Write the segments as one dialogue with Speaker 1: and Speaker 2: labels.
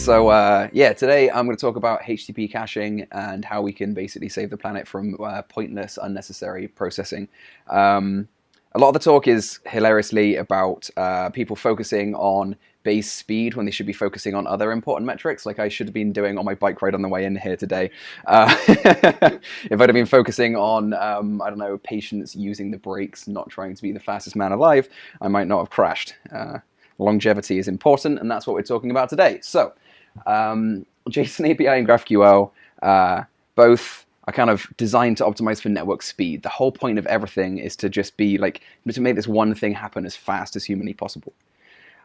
Speaker 1: So yeah, today I'm going to talk about HTTP caching and how we can basically save the planet from pointless, unnecessary processing. A lot of the talk is hilariously about people focusing on base speed when they should be focusing on other important metrics, like I should have been doing on my bike ride on the way in here today. If I'd have been focusing on, I don't know, patience using the brakes, not trying to be the fastest man alive, I might not have crashed. Longevity is important, and that's what we're talking about today. So, JSON-API and GraphQL, both are kind of designed to optimize for network speed. The whole point of everything is to just be like, to make this one thing happen as fast as humanly possible.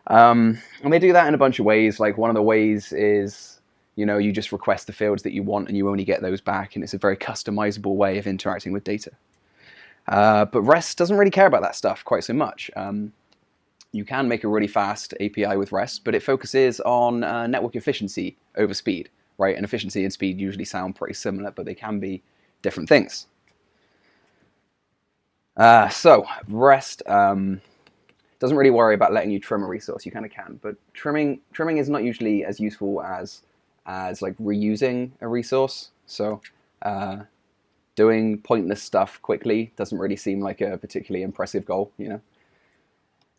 Speaker 1: And they do that in a bunch of ways. Like one of the ways is, you just request the fields that you want and you only get those back, and it's a very customizable way of interacting with data. But REST doesn't really care about that stuff quite so much. You can make a really fast API with REST, but it focuses on network efficiency over speed, right? And efficiency and speed usually sound pretty similar, but they can be different things. So REST doesn't really worry about letting you trim a resource. You kind of can, but trimming is not usually as useful as like reusing a resource. So doing pointless stuff quickly doesn't really seem like a particularly impressive goal,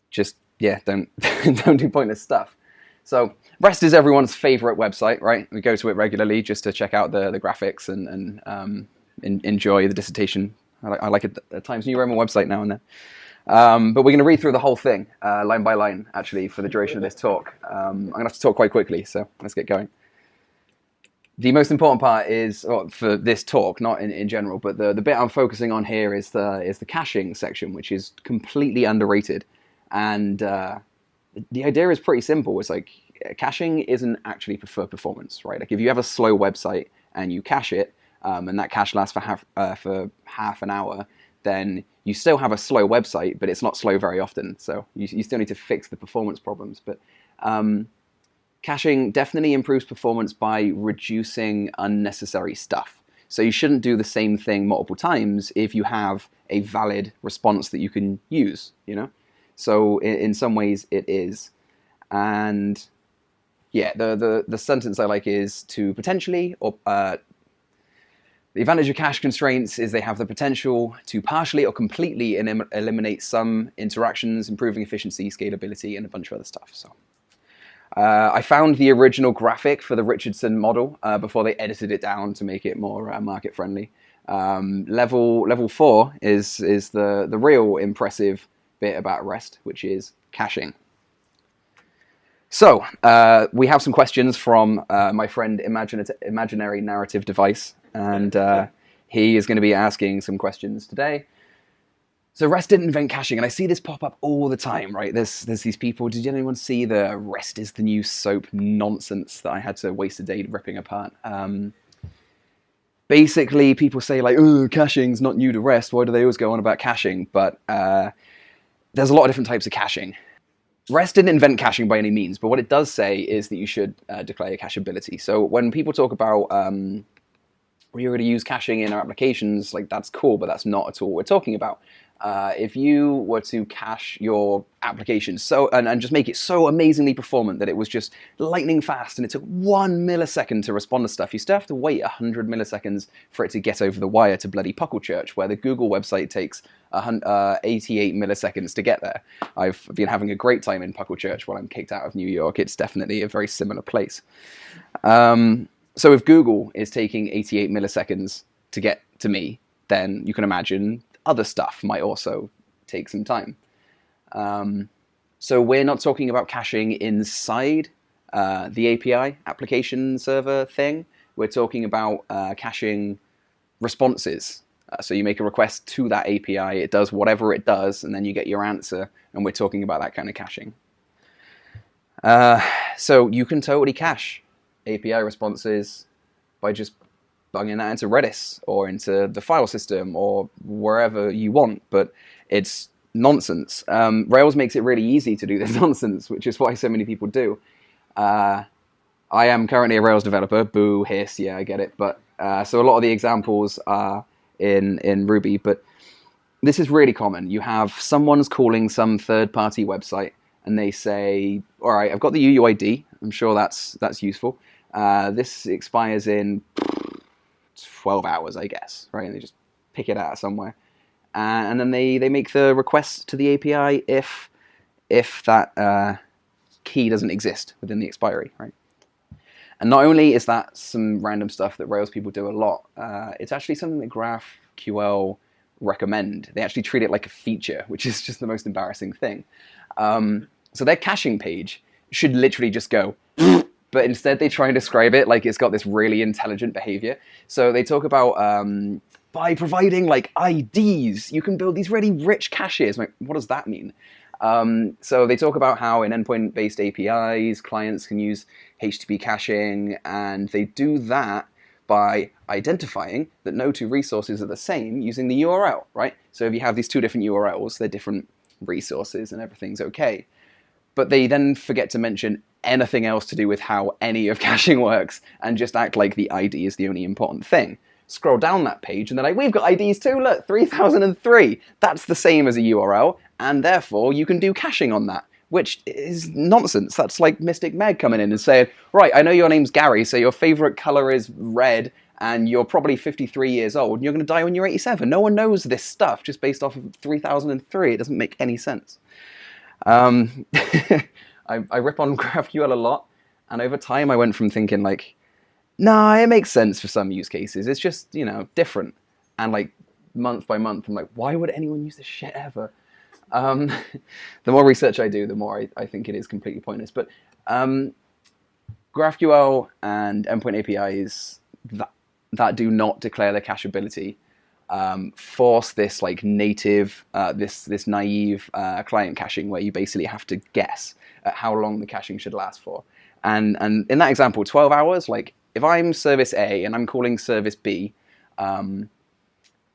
Speaker 1: Just, yeah, don't do pointless stuff. So REST is everyone's favorite website, right? We go to it regularly just to check out the graphics and enjoy the dissertation. I like it at Times New Roman website now and then. But we're going to read through the whole thing, line by line, actually, for the duration of this talk. I'm going to have to talk quite quickly, so let's get going. The most important part is, for this talk, not in general, but the bit I'm focusing on here is the caching section, which is completely underrated. And the idea is pretty simple. It's like caching isn't actually for performance, right? Like if you have a slow website and you cache it, and that cache lasts for half an hour, then you still have a slow website, but it's not slow very often. So you still need to fix the performance problems. But caching definitely improves performance by reducing unnecessary stuff. So you shouldn't do the same thing multiple times if you have a valid response that you can use, So in some ways it is. And yeah, the sentence I like is to potentially, or the advantage of cache constraints is they have the potential to partially or completely eliminate some interactions, improving efficiency, scalability, and a bunch of other stuff. So I found the original graphic for the Richardson model before they edited it down to make it more market friendly. Level 4 is the real impressive bit about REST, which is caching. So we have some questions from my friend Imaginary Narrative Device, and he is going to be asking some questions today. So REST didn't invent caching, and I see this pop up all the time, right? There's these people. Did anyone see the REST is the new soap nonsense that I had to waste a day ripping apart? Basically, people say like, "Oh, caching's not new to REST. Why do they always go on about caching?" But there's a lot of different types of caching. REST didn't invent caching by any means, but what it does say is that you should declare your cacheability. So when people talk about we're going to use caching in our applications, like that's cool, but that's not at all what we're talking about. If you were to cache your application and just make it so amazingly performant that it was just lightning fast and it took 1 millisecond to respond to stuff, you still have to wait 100 milliseconds for it to get over the wire to bloody Puckle-Church, where the Google website takes 88 milliseconds to get there. I've been having a great time in Puckle-Church while I'm kicked out of New York. It's definitely a very similar place. So if Google is taking 88 milliseconds to get to me, then you can imagine other stuff might also take some time. So we're not talking about caching inside the API application server thing. We're talking about caching responses. So you make a request to that API, it does whatever it does, and then you get your answer, and we're talking about that kind of caching. So you can totally cache API responses by just bunging that into Redis or into the file system or wherever you want, but it's nonsense. Rails makes it really easy to do this nonsense, which is why so many people do. I am currently a Rails developer, boo, hiss, yeah, I get it. But so a lot of the examples are in Ruby, but this is really common. You have someone's calling some third-party website and they say, all right, I've got the UUID. I'm sure that's useful. This expires in 12 hours, I guess, right? And they just pick it out somewhere. And then they make the request to the API if that key doesn't exist within the expiry, right? And not only is that some random stuff that Rails people do a lot, it's actually something that GraphQL recommend. They actually treat it like a feature, which is just the most embarrassing thing. So their caching page should literally just go, but instead they try and describe it like it's got this really intelligent behavior. So they talk about by providing like IDs, you can build these really rich caches. Like, what does that mean? So they talk about how in endpoint-based APIs, clients can use HTTP caching, and they do that by identifying that no two resources are the same using the URL, right? So if you have these two different URLs, they're different resources and everything's okay. But they then forget to mention anything else to do with how any of caching works and just act like the ID is the only important thing. Scroll down that page and they're like, we've got IDs too, look, 3003. That's the same as a URL, and therefore you can do caching on that, which is nonsense. That's like Mystic Meg coming in and saying, right, I know your name's Gary, so your favorite color is red, and you're probably 53 years old, and you're going to die when you're 87. No one knows this stuff just based off of 3003. It doesn't make any sense. I rip on GraphQL a lot, and over time I went from thinking like, nah, it makes sense for some use cases. It's just, different. And like month by month, I'm like, why would anyone use this shit ever? The more research I do, the more I think it is completely pointless. But GraphQL and endpoint APIs that do not declare their cacheability force this like native, this naive client caching where you basically have to guess at how long the caching should last for. And in that example, 12 hours, like if I'm service A and I'm calling service B,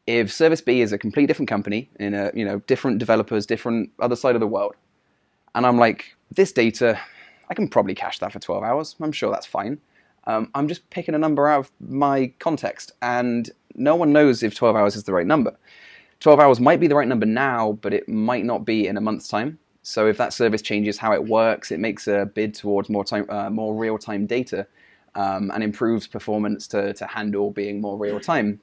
Speaker 1: if service B is a completely different company in a different developers, different other side of the world, and I'm like, this data, I can probably cache that for 12 hours. I'm sure that's fine. I'm just picking a number out of my context, and no one knows if 12 hours is the right number. 12 hours might be the right number now, but it might not be in a month's time. So if that service changes how it works, it makes a bid towards more real-time data, and improves performance to handle being more real-time,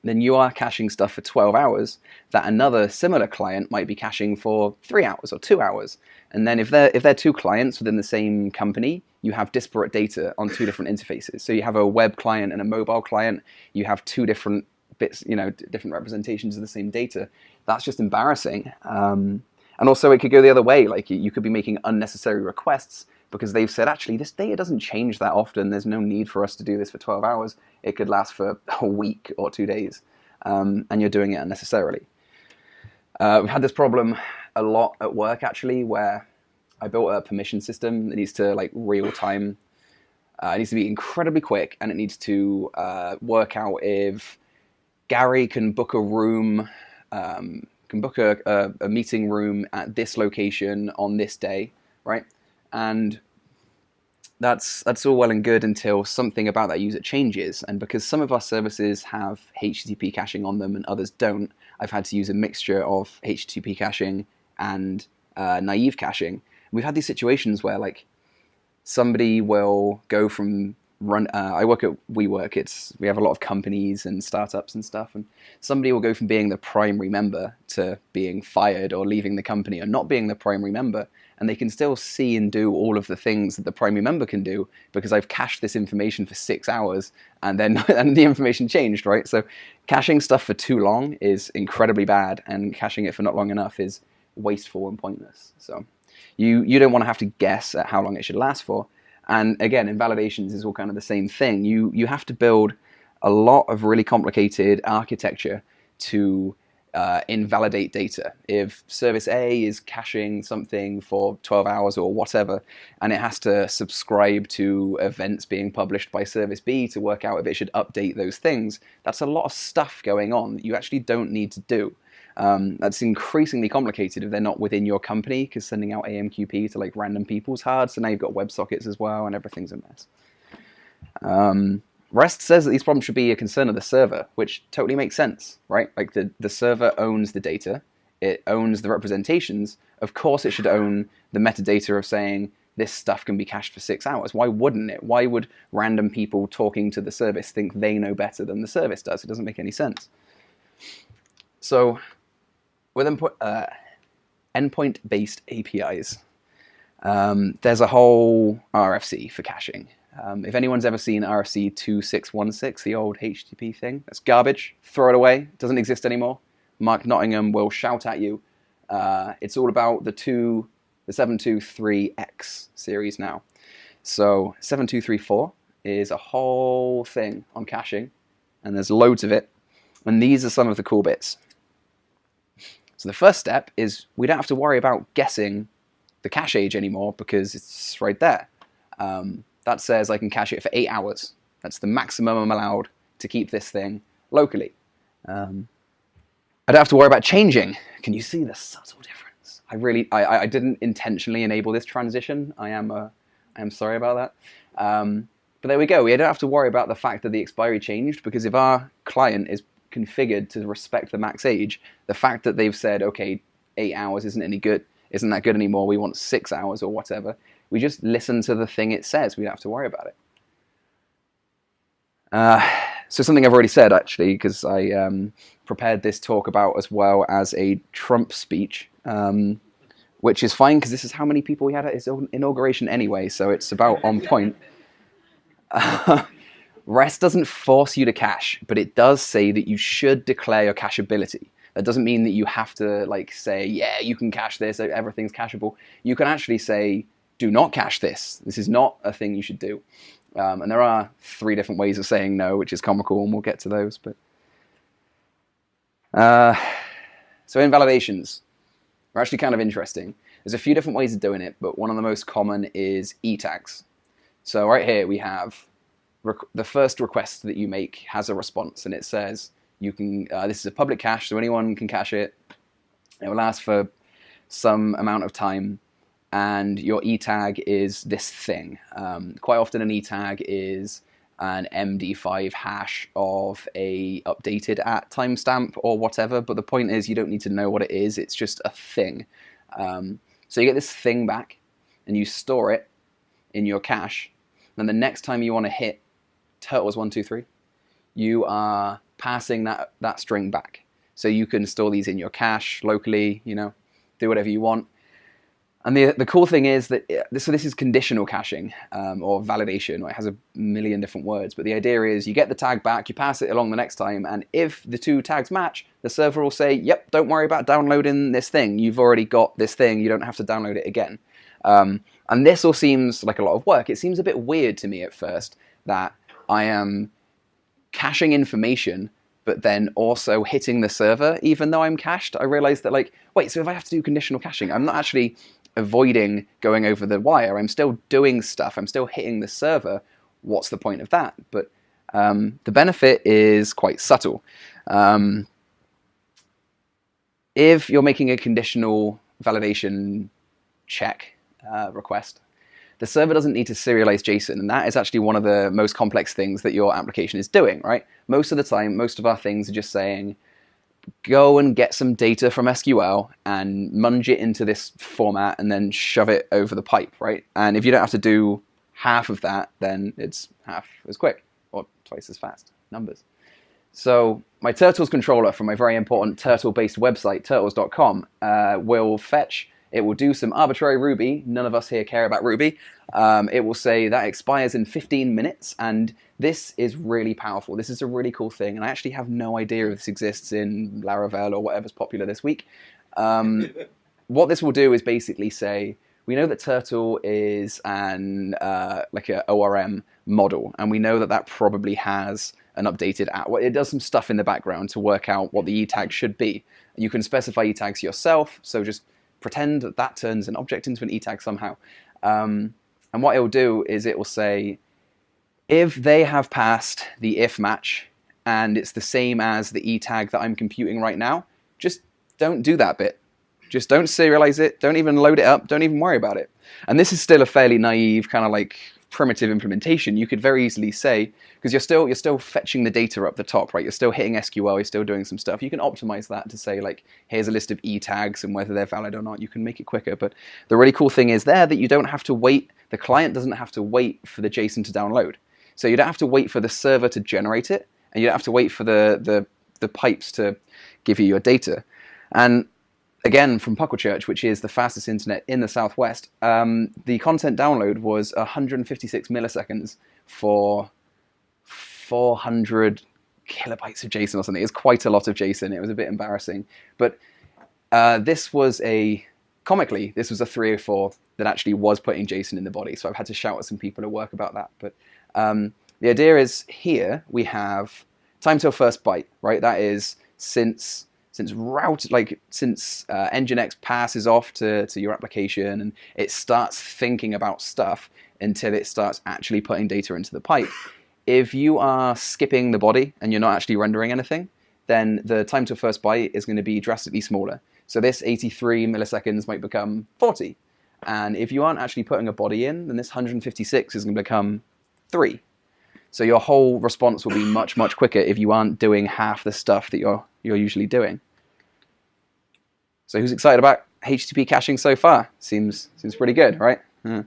Speaker 1: then you are caching stuff for 12 hours that another similar client might be caching for 3 hours or 2 hours. And then if they're two clients within the same company, you have disparate data on two different interfaces. So you have a web client and a mobile client. You have two different bits, different representations of the same data. That's just embarrassing. And also it could go the other way. Like you could be making unnecessary requests because they've said, actually, this data doesn't change that often. There's no need for us to do this for 12 hours. It could last for a week or 2 days, and you're doing it unnecessarily. We've had this problem a lot at work, actually, where I built a permission system that needs to, like, real time. It needs to be incredibly quick, and it needs to work out if Gary can book a room, can book a meeting room at this location on this day, right? And that's all well and good until something about that user changes. And because some of our services have HTTP caching on them and others don't, I've had to use a mixture of HTTP caching and naive caching. We've had these situations where like somebody will go from I work at WeWork. We have a lot of companies and startups and stuff, and somebody will go from being the primary member to being fired or leaving the company or not being the primary member, and they can still see and do all of the things that the primary member can do because I've cached this information for 6 hours and then and the information changed, right? So caching stuff for too long is incredibly bad, and caching it for not long enough is wasteful and pointless. So you don't want to have to guess at how long it should last for. And again, invalidations is all kind of the same thing. You have to build a lot of really complicated architecture to invalidate data. If service A is caching something for 12 hours or whatever, and it has to subscribe to events being published by service B to work out if it should update those things, that's a lot of stuff going on that you actually don't need to do. That's increasingly complicated if they're not within your company, because sending out AMQP to like random people is hard. So now you've got WebSockets as well, and everything's a mess. REST says that these problems should be a concern of the server, which totally makes sense, right? Like the server owns the data. it owns the representations, of course it should own the metadata of saying this stuff can be cached for 6 hours. Why wouldn't it? Why would random people talking to the service think they know better than the service does? It doesn't make any sense. So with endpoint-based APIs, there's a whole RFC for caching. If anyone's ever seen RFC 2616, the old HTTP thing, that's garbage. Throw it away. It doesn't exist anymore. Mark Nottingham will shout at you. It's all about the 723X series now. So 7234 is a whole thing on caching, and there's loads of it. And these are some of the cool bits. So the first step is we don't have to worry about guessing the cache age anymore because it's right there. That says I can cache it for 8 hours. That's the maximum I'm allowed to keep this thing locally. I don't have to worry about changing. Can you see the subtle difference? I didn't intentionally enable this transition. I am sorry about that. But there we go. We don't have to worry about the fact that the expiry changed, because if our client is configured to respect the max age, the fact that they've said, okay, 8 hours isn't that good anymore, we want 6 hours or whatever, we just listen to the thing it says. We don't have to worry about it. So something I've already said, actually, because I prepared this talk about as well as a Trump speech, which is fine because this is how many people we had at his inauguration anyway, so it's about on point. REST doesn't force you to cache, but it does say that you should declare your cacheability. That doesn't mean that you have to say, yeah, you can cache this, everything's cacheable. You can actually say, do not cache this. This is not a thing you should do. And there are 3 different ways of saying no, which is comical, and we'll get to those. But so invalidations are actually kind of interesting. There's a few different ways of doing it, but one of the most common is e-tags. So right here we have the first request that you make has a response, and it says you can. This is a public cache, so anyone can cache it. It will last for some amount of time, and your e-tag is this thing. Quite often an e-tag is an MD5 hash of a updated at timestamp or whatever, but the point is you don't need to know what it is, it's just a thing. So you get this thing back, and you store it in your cache, and the next time you want to hit turtles123, you are passing that string back. So you can store these in your cache locally, do whatever you want. And the cool thing is that this is conditional caching or validation. It has a million different words, but the idea is you get the tag back, you pass it along the next time, and if the 2 tags match, the server will say, yep, don't worry about downloading this thing. You've already got this thing. You don't have to download it again. And this all seems like a lot of work. It seems a bit weird to me at first that I am caching information but then also hitting the server even though I'm cached. I realized that wait, so if I have to do conditional caching, I'm not actually avoiding going over the wire. I'm still doing stuff. I'm still hitting the server. What's the point of that? But the benefit is quite subtle. If you're making a conditional validation check request, the server doesn't need to serialize JSON, and that is actually one of the most complex things that your application is doing, right? Most of the time, most of our things are just saying, go and get some data from SQL and munge it into this format and then shove it over the pipe, right? And if you don't have to do half of that, then it's half as quick or twice as fast. Numbers. So my Turtles controller from my very important turtle-based website, turtles.com, will fetch. It will do some arbitrary Ruby. None of us here care about Ruby. It will say that expires in 15 minutes, and this is really powerful. This is a really cool thing, and I actually have no idea if this exists in Laravel or whatever's popular this week. What this will do is basically say, we know that Turtle is an like a ORM model, and we know that that probably has an updated at. It does some stuff in the background to work out what the e-tag should be. You can specify e-tags yourself, so just pretend that that turns an object into an e-tag somehow. And what it will do is it will say, if they have passed the if match and it's the same as the e-tag that I'm computing right now, just don't do that bit. Just don't serialize it. Don't even load it up. Don't even worry about it. And this is still a fairly naive kind of primitive implementation, you could very easily say, because you're still fetching the data up the top, right? You're still hitting SQL, you're still doing some stuff. You can optimize that to say, like, here's a list of E tags and whether they're valid or not. You can make it quicker. But the really cool thing is there that you don't have to wait. The client doesn't have to wait for the JSON to download. So you don't have to wait for the server to generate it, and you don't have to wait for the pipes to give you your data. And again, from Pucklechurch, which is the fastest internet in the Southwest, the content download was 156 milliseconds for 400 kilobytes of JSON or something. It was quite a lot of JSON. It was a bit embarrassing. But this was comically, this was a 304 that actually was putting JSON in the body. So I've had to shout at some people at work about that. But the idea is here we have time till first byte, right? That is since Nginx passes off to your application and it starts thinking about stuff until it starts actually putting data into the pipe. If you are skipping the body and you're not actually rendering anything, then the time to first byte is going to be drastically smaller. So this 83 milliseconds might become 40. And if you aren't actually putting a body in, then this 156 is going to become 3. So your whole response will be much, much quicker if you aren't doing half the stuff that you're usually doing. So who's excited about HTTP caching so far? Seems pretty good, right? Yeah.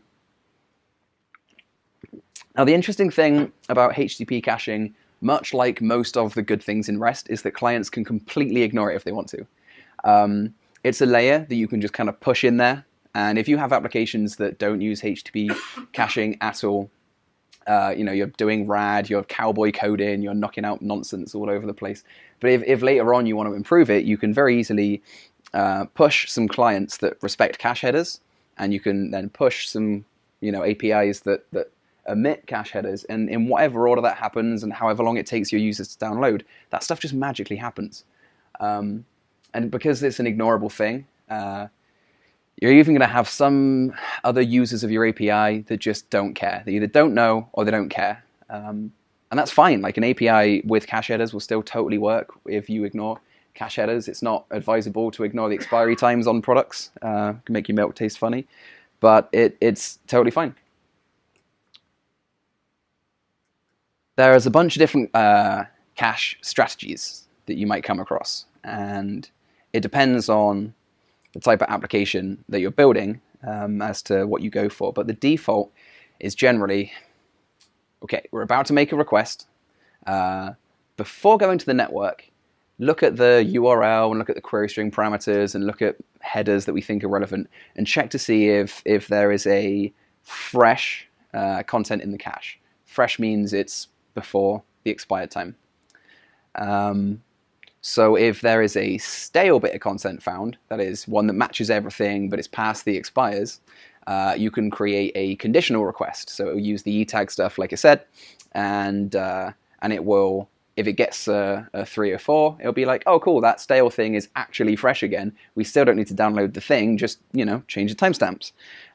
Speaker 1: Now the interesting thing about HTTP caching, much like most of the good things in REST, is that clients can completely ignore it if they want to. It's a layer that you can just kind of push in there. And if you have applications that don't use HTTP caching at all, you're doing RAD, you're cowboy coding, you're knocking out nonsense all over the place. But if later on you want to improve it, you can very easily push some clients that respect cache headers, and you can then push some APIs that omit cache headers, and in whatever order that happens and however long it takes your users to download, that stuff just magically happens. And because it's an ignorable thing, you're even going to have some other users of your API that just don't care. They either don't know or they don't care. And that's fine. Like an API with cache headers will still totally work if you ignore cache headers. It's not advisable to ignore the expiry times on products. It can make your milk taste funny, but it's totally fine. There's a bunch of different cache strategies that you might come across, and it depends on the type of application that you're building as to what you go for. But the default is generally, okay, we're about to make a request. Before going to the network, look at the URL and look at the query string parameters and look at headers that we think are relevant and check to see if there is a fresh content in the cache. Fresh means it's before the expired time. So if there is a stale bit of content found, that is one that matches everything but it's past the expires, you can create a conditional request. So it will use the E tag stuff like I said, and it will, if it gets a 3 or 4, it'll be like, oh cool, that stale thing is actually fresh again. We still don't need to download the thing, just change the timestamps.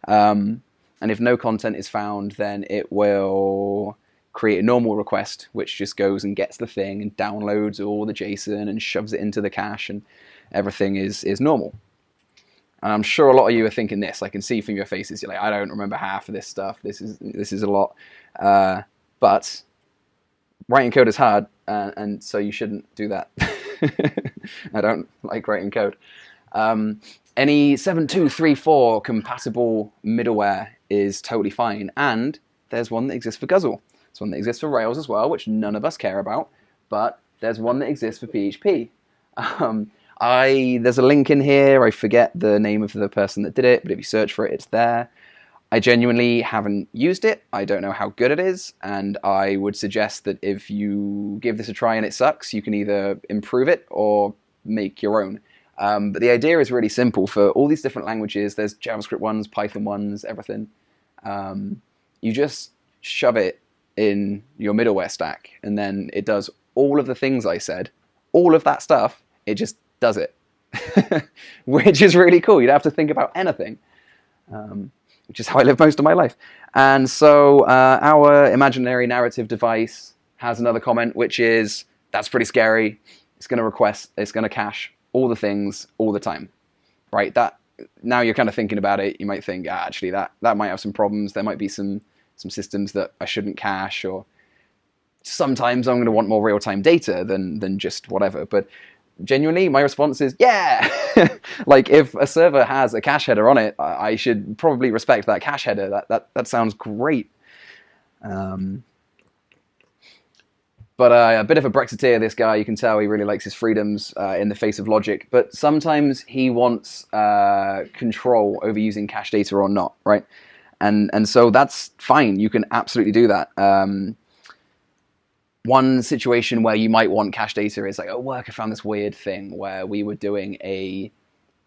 Speaker 1: And if no content is found, then it will create a normal request, which just goes and gets the thing and downloads all the JSON and shoves it into the cache, and everything is normal. And I'm sure a lot of you are thinking this. I can see from your faces, you're like, I don't remember half of this stuff. This is a lot. But writing code is hard, and so you shouldn't do that. I don't like writing code. Any 7234 compatible middleware is totally fine, and there's one that exists for Guzzle. There's one that exists for Rails as well, which none of us care about, but there's one that exists for PHP. There's a link in here. I forget the name of the person that did it, but if you search for it, it's there. I genuinely haven't used it. I don't know how good it is, and I would suggest that if you give this a try and it sucks, you can either improve it or make your own. But the idea is really simple. For all these different languages, there's JavaScript ones, Python ones, everything. You just shove it in your middleware stack, and then it does all of the things I said, all of that stuff, it just does it, which is really cool. You don't have to think about anything, which is how I live most of my life. And so our imaginary narrative device has another comment, which is, that's pretty scary. It's going to cache all the things all the time, right? That now you're kind of thinking about it, you might think, actually that might have some problems. There might be some some systems that I shouldn't cache, or sometimes I'm going to want more real-time data than just whatever. But genuinely, my response is, yeah! Like, if a server has a cache header on it, I should probably respect that cache header. That sounds great. But a bit of a Brexiteer, this guy. You can tell he really likes his freedoms in the face of logic. But sometimes he wants control over using cache data or not, right? And so that's fine. You can absolutely do that. One situation where you might want cache data is like, at work I found this weird thing where we were doing a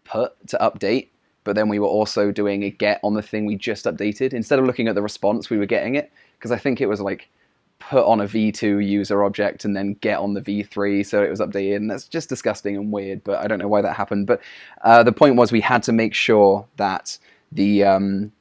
Speaker 1: put to update, but then we were also doing a get on the thing we just updated. Instead of looking at the response, we were getting it, because I think it was like put on a v2 user object and then get on the v3, so it was updated, and that's just disgusting and weird, but I don't know why that happened. But the point was, we had to make sure that the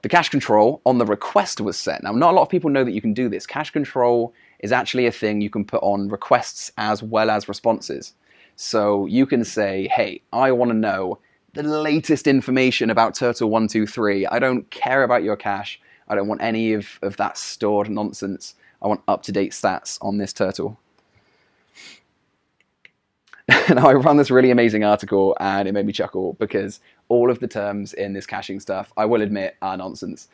Speaker 1: cache control on the request was set. Now, not a lot of people know that you can do this. Cache control is actually a thing you can put on requests as well as responses. So you can say, hey, I want to know the latest information about turtle123. I don't care about your cache. I don't want any of that stored nonsense. I want up-to-date stats on this turtle. Now, I found this really amazing article, and it made me chuckle, because all of the terms in this caching stuff, I will admit, are nonsense.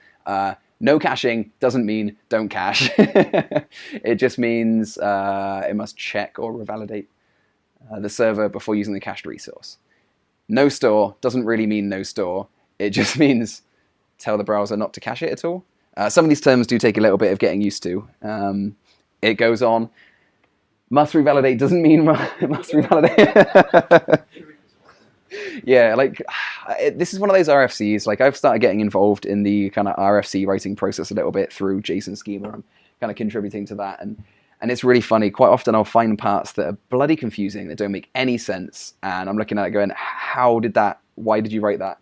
Speaker 1: No caching doesn't mean don't cache. It just means it must check or revalidate the server before using the cached resource. No store doesn't really mean no store. It just means tell the browser not to cache it at all. Some of these terms do take a little bit of getting used to. It goes on. Must revalidate doesn't mean must revalidate. Yeah, like, this is one of those RFCs. Like, I've started getting involved in the kind of RFC writing process a little bit through JSON schema. I'm kind of contributing to that, and it's really funny. Quite often I'll find parts that are bloody confusing, that don't make any sense, and I'm looking at it going, why did you write that?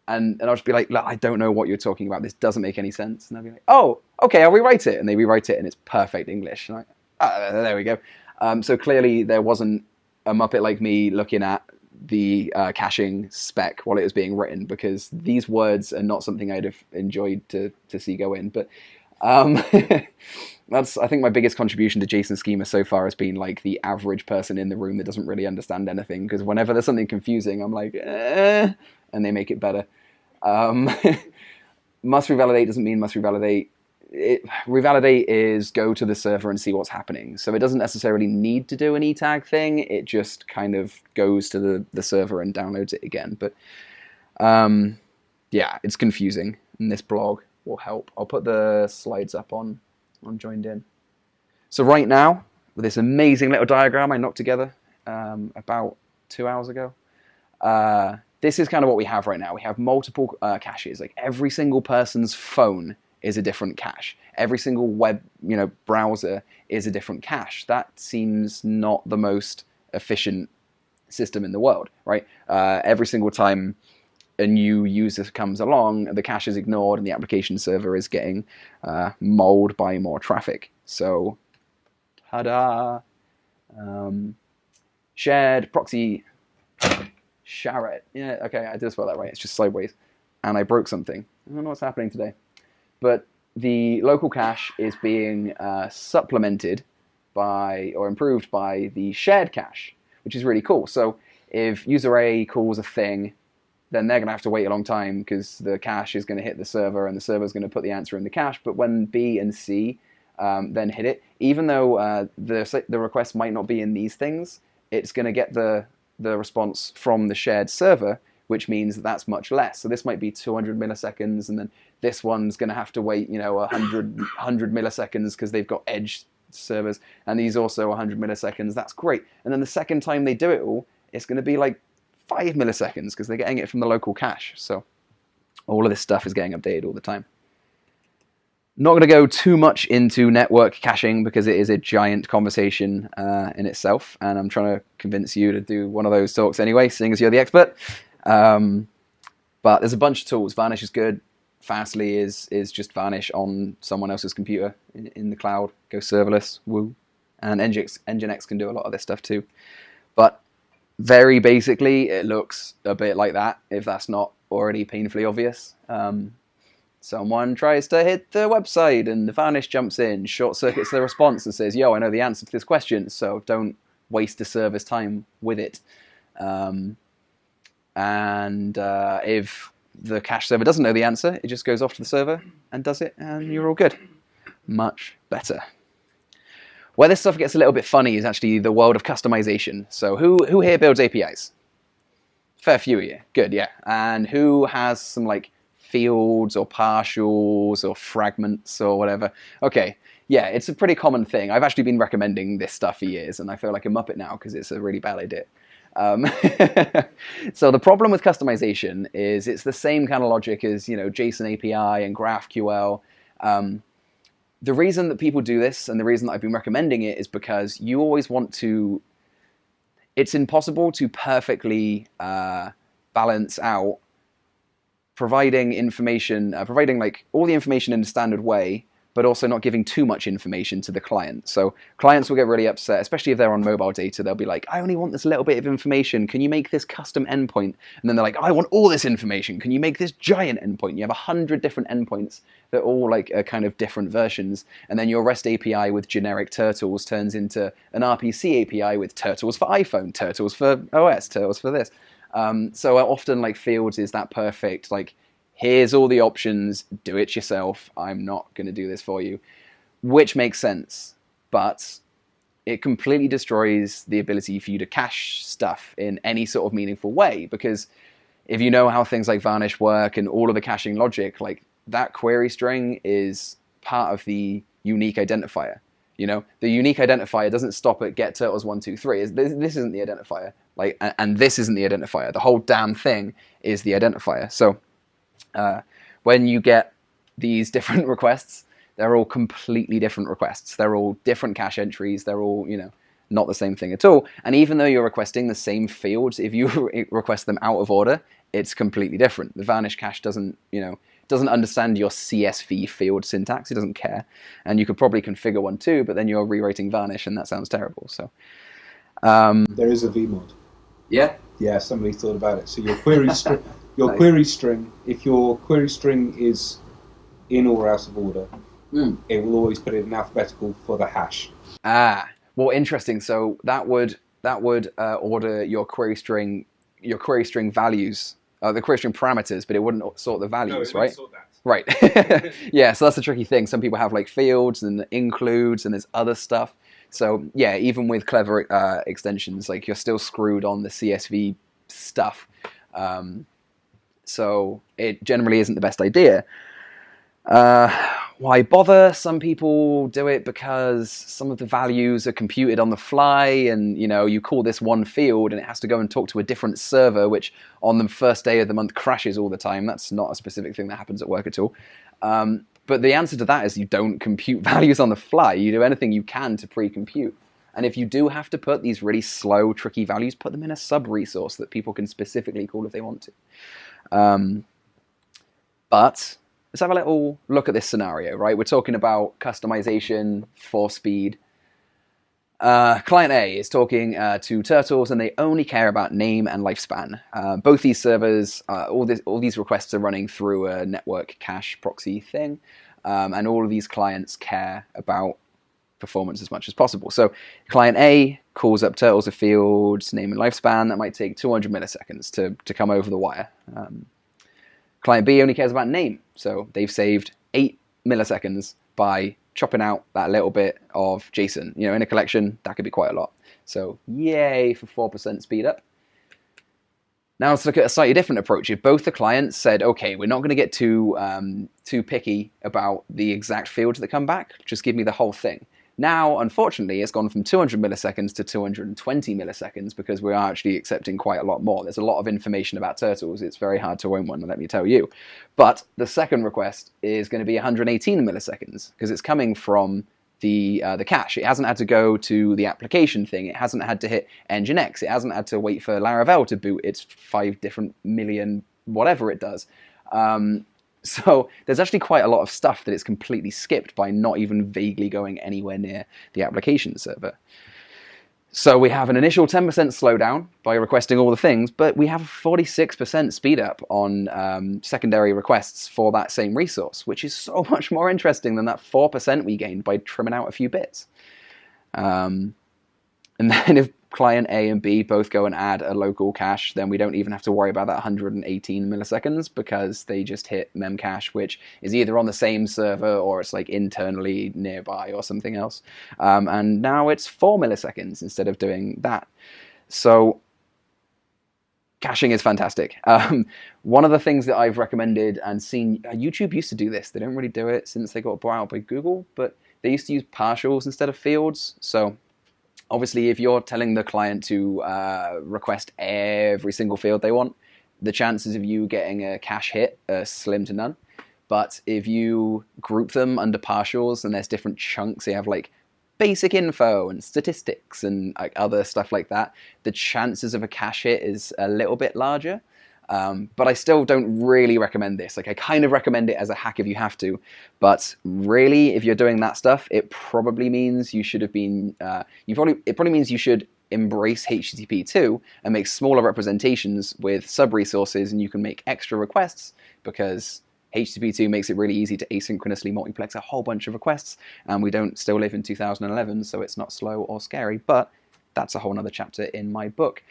Speaker 1: And I'll just be like, look, I don't know what you're talking about. This doesn't make any sense. And they'll be like, oh, okay, I'll rewrite it. And they rewrite it, and it's perfect English. And I'm like, there we go. So clearly there wasn't a Muppet like me looking at the caching spec while it was being written, because these words are not something I'd have enjoyed to see go in. But that's, I think, my biggest contribution to JSON schema so far has been like the average person in the room that doesn't really understand anything, because whenever there's something confusing, I'm like, and they make it better. Must revalidate doesn't mean must revalidate. Revalidate is go to the server and see what's happening. So it doesn't necessarily need to do an etag thing. It just kind of goes to the server and downloads it again. But yeah, it's confusing, and this blog will help. I'll put the slides up on Joined In. So right now, with this amazing little diagram I knocked together about 2 hours ago, this is kind of what we have right now. We have multiple caches. Like, every single person's phone is a different cache. Every single web, browser is a different cache. That seems not the most efficient system in the world, right? Every single time a new user comes along, the cache is ignored, and the application server is getting mauled by more traffic. So, ta-da! Shared proxy. Sharet. Yeah, okay, I did spell that right. It's just sideways. And I broke something. I don't know what's happening today. But the local cache is being supplemented by, or improved by, the shared cache, which is really cool. So if user A calls a thing, then they're going to have to wait a long time, because the cache is going to hit the server, and the server is going to put the answer in the cache. But when B and C then hit it, even though the request might not be in these things, it's going to get the response from the shared server, which means that's much less. So this might be 200 milliseconds, and then this one's going to have to wait, 100 milliseconds, because they've got edge servers, and these also 100 milliseconds. That's great. And then the second time they do it all, it's going to be like 5 milliseconds, because they're getting it from the local cache. So all of this stuff is getting updated all the time. Not going to go too much into network caching, because it is a giant conversation in itself, and I'm trying to convince you to do one of those talks anyway, seeing as you're the expert. But there's a bunch of tools. Varnish is good. Fastly is just Varnish on someone else's computer in the cloud. Go serverless, woo. And Nginx can do a lot of this stuff too. But very basically, it looks a bit like that, if that's not already painfully obvious. Someone tries to hit the website and the varnish jumps in, short circuits the response and says, yo, I know the answer to this question, so don't waste the server's time with it. If the cache server doesn't know the answer, it just goes off to the server and does it, and you're all good. Much better. Where this stuff gets a little bit funny is actually the world of customization. So who here builds APIs? Fair few of you. Good, yeah. And who has some like fields or partials or fragments or whatever? Okay, yeah, it's a pretty common thing. I've actually been recommending this stuff for years, and I feel like a muppet now because it's a really bad idea. So the problem with customization is it's the same kind of logic as, you know, JSON-API and GraphQL. The reason that people do this and the reason that I've been recommending it is because you always want to... It's impossible to perfectly balance out providing information, providing like all the information in a standard way, but also not giving too much information to the client. So clients will get really upset, especially if they're on mobile data. They'll be like, I only want this little bit of information. Can you make this custom endpoint? And then they're like, I want all this information. Can you make this giant endpoint? You have 100 different endpoints that all like are kind of different versions. And then your REST API with generic turtles turns into an RPC API with turtles for iPhone, turtles for OS, turtles for this. So often like fields is that perfect, like, here's all the options, do it yourself, I'm not going to do this for you, which makes sense, but it completely destroys the ability for you to cache stuff in any sort of meaningful way, because if you know how things like varnish work and all of the caching logic, like that query string is part of the unique identifier. You know, the unique identifier doesn't stop at get turtles 1, 2, 3. This isn't the identifier, like, and this isn't the identifier. The whole damn thing is the identifier. So when you get these different requests, they're all completely different requests. They're all different cache entries. They're all, you know, not the same thing at all. And even though you're requesting the same fields, if you request them out of order, it's completely different. The varnish cache doesn't, you know, doesn't understand your CSV field syntax. It doesn't care. And you could probably configure one too, but then you're rewriting varnish, and that sounds terrible. So
Speaker 2: there is a vmod.
Speaker 1: Yeah?
Speaker 2: Yeah, somebody thought about it. So your query string, query string, if your query string is in or out of order, it will always put it in alphabetical for the hash.
Speaker 1: Ah, well, interesting. So that would order your query string values, the query string parameters, but it wouldn't sort the values, right?
Speaker 2: Sort that.
Speaker 1: Right. Yeah. So that's the tricky thing. Some people have like fields and includes, and there's other stuff. So yeah, even with clever extensions, like you're still screwed on the CSV stuff. So it generally isn't the best idea. Why bother? Some people do it because some of the values are computed on the fly, and you know, you call this one field and it has to go and talk to a different server, which on the first day of the month crashes all the time. That's not a specific thing that happens at work at all. But the answer to that is you don't compute values on the fly. You do anything you can to pre-compute. And if you do have to put these really slow, tricky values, put them in a sub-resource that people can specifically call if they want to. But let's have a little look at this scenario, right? We're talking about customization for speed. Client A is talking to turtles, and they only care about name and lifespan. Both these servers, all these requests are running through a network cache proxy thing, and all of these clients care about performance as much as possible. So client A calls up turtles of fields, name and lifespan. That might take 200 milliseconds to come over the wire. Client B only cares about name, so they've saved 8 milliseconds by chopping out that little bit of JSON. You know, in a collection, that could be quite a lot. So yay for 4% speed up. Now let's look at a slightly different approach. If both the clients said, okay, we're not going to get too picky about the exact fields that come back, just give me the whole thing. Now, unfortunately, it's gone from 200 milliseconds to 220 milliseconds because we're actually accepting quite a lot more. There's a lot of information about turtles. It's very hard to own one, let me tell you. But the second request is going to be 118 milliseconds because it's coming from the cache. It hasn't had to go to the application thing. It hasn't had to hit Nginx. It hasn't had to wait for Laravel to boot its 5 different million whatever it does. So there's actually quite a lot of stuff that it's completely skipped by not even vaguely going anywhere near the application server. So we have an initial 10% slowdown by requesting all the things, but we have a 46% speed up on secondary requests for that same resource, which is so much more interesting than that 4% we gained by trimming out a few bits. And then if client A and B both go and add a local cache, then we don't even have to worry about that 118 milliseconds because they just hit memcache, which is either on the same server or it's like internally nearby or something else. And now it's 4 milliseconds instead of doing that. So caching is fantastic. One of the things that I've recommended and seen, YouTube used to do this. They don't really do it since they got bought out by Google, but they used to use partials instead of fields. So obviously, if you're telling the client to request every single field they want, the chances of you getting a cache hit are slim to none. But if you group them under partials and there's different chunks, you have like basic info and statistics and like other stuff like that, the chances of a cache hit is a little bit larger. But I still don't really recommend this. Like I kind of recommend it as a hack if you have to, but really, if you're doing that stuff, it probably means you should have been. It probably means you should embrace HTTP 2 and make smaller representations with sub-resources, and you can make extra requests because HTTP 2 makes it really easy to asynchronously multiplex a whole bunch of requests, and we don't still live in 2011, so it's not slow or scary, but that's a whole other chapter in my book.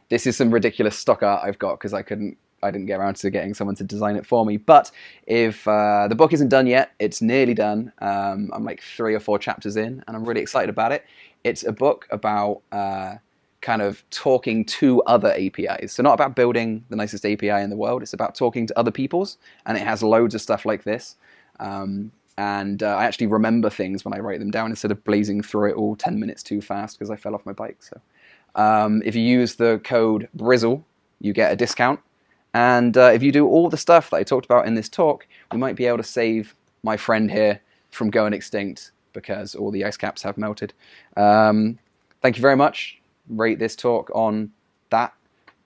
Speaker 1: This is some ridiculous stock art I've got because I didn't get around to getting someone to design it for me. But if the book isn't done yet, it's nearly done. I'm like 3 or 4 chapters in, and I'm really excited about it. It's a book about kind of talking to other APIs. So not about building the nicest API in the world. It's about talking to other people's, and it has loads of stuff like this. And I actually remember things when I write them down instead of blazing through it all 10 minutes too fast because I fell off my bike. So if you use the code Brizzle, you get a discount. And if you do all the stuff that I talked about in this talk, we might be able to save my friend here from going extinct because all the ice caps have melted. Thank you very much. Rate this talk on that.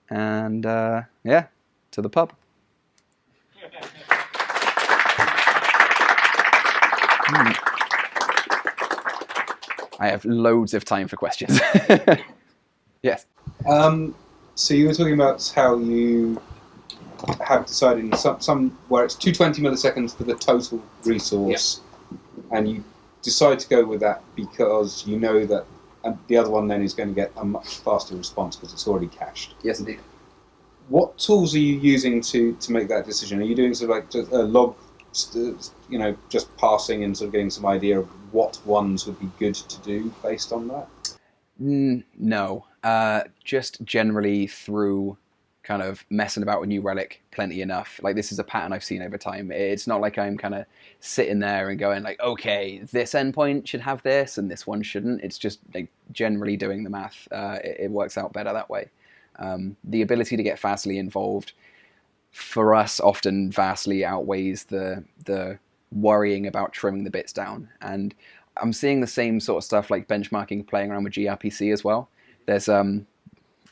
Speaker 1: And yeah, to the pub. I have loads of time for questions. Yes.
Speaker 2: So you were talking about how you have decided in some where it's 220 milliseconds for the total resource, and you decide to go with that because you know that the other one then is going to get a much faster response because it's already cached.
Speaker 1: Yes, indeed.
Speaker 2: What tools are you using to make that decision? Are you doing sort of like just a log, just passing and sort of getting some idea of what ones would be good to do based on that?
Speaker 1: No, just generally through kind of messing about with New Relic plenty enough. Like this is a pattern I've seen over time. It's not like I'm kind of sitting there and going like, okay, this endpoint should have this and this one shouldn't. It's just like generally doing the math. It works out better that way. The ability to get fastly involved for us often vastly outweighs the worrying about trimming the bits down. And I'm seeing the same sort of stuff like benchmarking, playing around with gRPC as well.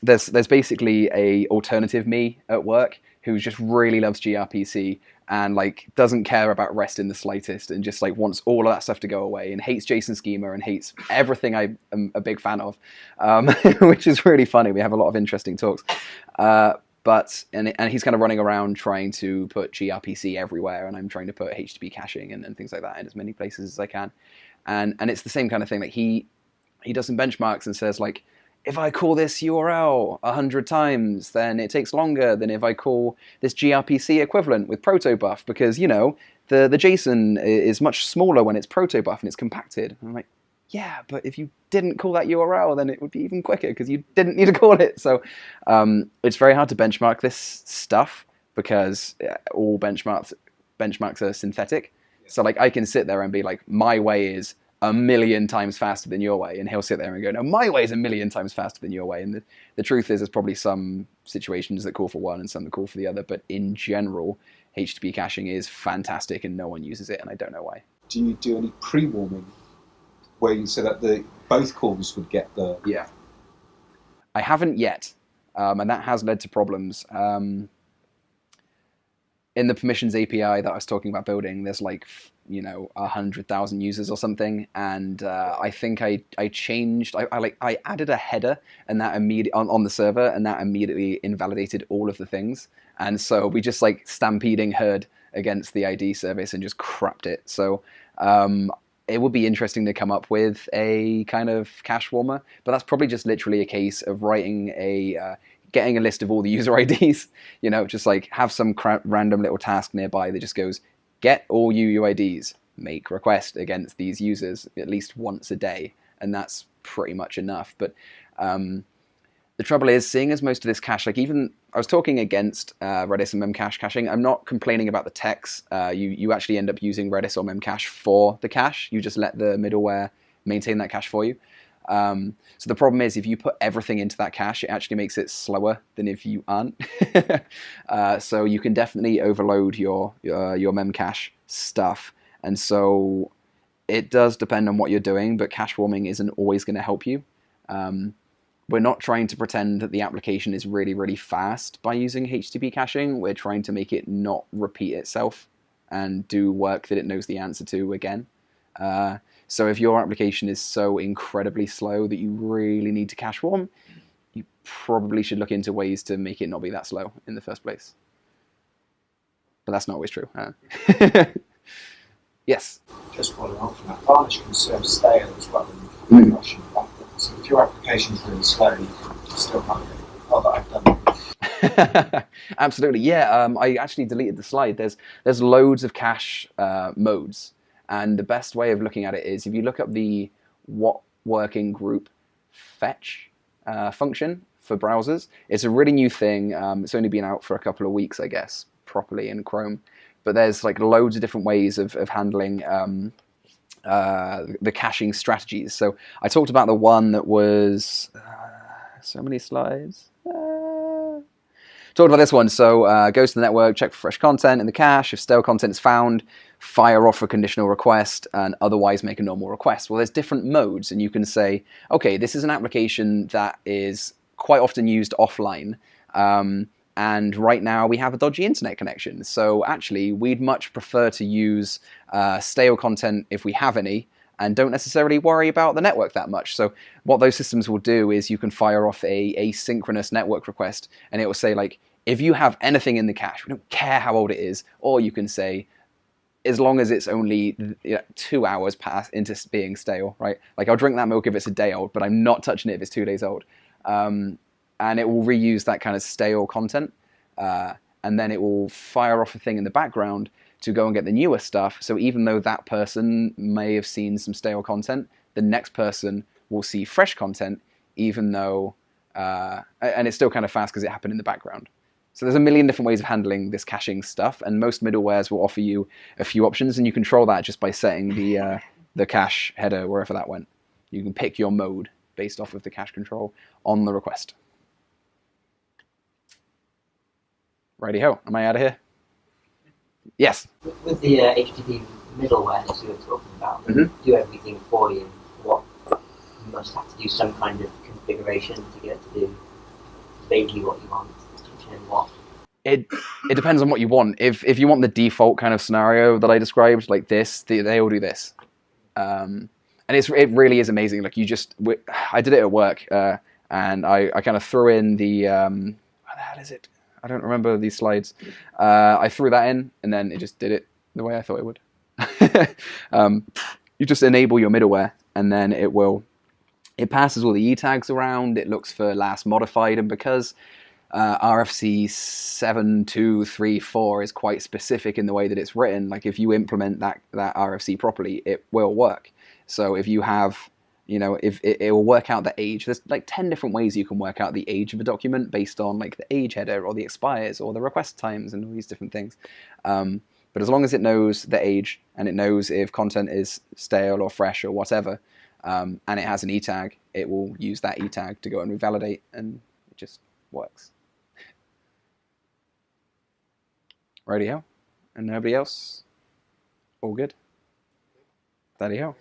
Speaker 1: There's basically a alternative me at work who just really loves gRPC and like doesn't care about REST in the slightest and just like wants all of that stuff to go away and hates JSON schema and hates everything I am a big fan of, which is really funny. We have a lot of interesting talks. But he's kind of running around trying to put gRPC everywhere, and I'm trying to put HTTP caching and things like that in as many places as I can. And it's the same kind of thing. Like he does some benchmarks and says like, if I call this URL 100 times, then it takes longer than if I call this gRPC equivalent with protobuf because, you know, the JSON is much smaller when it's protobuf and it's compacted. And I'm like, yeah, but if you didn't call that URL, then it would be even quicker because you didn't need to call it. So it's very hard to benchmark this stuff because all benchmarks are synthetic. So like I can sit there and be like, my way is 1,000,000 times faster than your way, and he'll sit there and go, no, my way is 1,000,000 times faster than your way. And the truth is there's probably some situations that call for one and some that call for the other, but in general, HTTP caching is fantastic and no one uses it, and I don't know why.
Speaker 2: Do you do any pre-warming so that both calls would get the...
Speaker 1: Yeah. I haven't yet, and that has led to problems. In the permissions API that I was talking about building, there's like you know, 100,000 users or something, and I think I changed. I added a header, and that on the server, and that immediately invalidated all of the things. And so we just like stampeding herd against the ID service and just crapped it. So it would be interesting to come up with a kind of cache warmer, but that's probably just literally a case of writing getting a list of all the user IDs, you know, just like have some random little task nearby that just goes, get all UUIDs, make request against these users at least once a day, and that's pretty much enough. But the trouble is, seeing as most of this cache, like even I was talking against Redis and memcache caching, I'm not complaining about the text. You actually end up using Redis or memcache for the cache. You just let the middleware maintain that cache for you. So the problem is, if you put everything into that cache, it actually makes it slower than if you aren't. So you can definitely overload your memcache stuff. And so it does depend on what you're doing, but cache warming isn't always going to help you. We're not trying to pretend that the application is really, really fast by using HTTP caching. We're trying to make it not repeat itself and do work that it knows the answer to again. So if your application is so incredibly slow that you really need to cache warm, you probably should look into ways to make it not be that slow in the first place. But that's not always true. Yes?
Speaker 3: Just following on from that, varnish can serve stale as well in configuration backend. So if your application is really slow, you can still have it. Oh, that I've done.
Speaker 1: Absolutely, yeah. I actually deleted the slide. There's loads of cache modes. And the best way of looking at it is if you look up the what working group fetch function for browsers. It's a really new thing. It's only been out for a couple of weeks, I guess, properly in Chrome. But there's like loads of different ways of handling the caching strategies. So I talked about the one that was so many slides. Talked about this one. So goes to the network, check for fresh content in the cache. If stale content is found, fire off a conditional request and otherwise make a normal request. Well, there's different modes, and you can say, okay, this is an application that is quite often used offline. And right now we have a dodgy internet connection. So actually, we'd much prefer to use stale content if we have any, and don't necessarily worry about the network that much. So what those systems will do is you can fire off a asynchronous network request, and it will say, like, if you have anything in the cache, we don't care how old it is, or you can say, as long as it's only 2 hours past into being stale, right? Like, I'll drink that milk if it's a day old, but I'm not touching it if it's 2 days old. And it will reuse that kind of stale content, and then it will fire off a thing in the background to go and get the newer stuff. So even though that person may have seen some stale content, the next person will see fresh content, even though, and it's still kind of fast because it happened in the background. So there's a million different ways of handling this caching stuff, and most middlewares will offer you a few options, and you control that just by setting the cache header wherever that went. You can pick your mode based off of the cache control on the request. Righty-ho, am I out of here? Yes?
Speaker 4: With the HTTP middleware that you were talking about, do everything for you. What you must have to do some kind of configuration to get to do vaguely what you want. What?
Speaker 1: It depends on what you want. If you want the default kind of scenario that I described, like this, they all do this, and it really is amazing. Like I did it at work, and I kind of threw in the what the hell is it? I don't remember these slides. I threw that in, and then it just did it the way I thought it would. You just enable your middleware, and then it passes all the E tags around. It looks for last modified, and because RFC 7234 is quite specific in the way that it's written, like if you implement that RFC properly, it will work. So if you have, if it will work out the age. There's like 10 different ways you can work out the age of a document based on like the age header or the expires or the request times and all these different things. But as long as it knows the age and it knows if content is stale or fresh or whatever, and it has an E tag, it will use that E tag to go and revalidate, and it just works. Rightio. And nobody else? All good? Daddy-ho.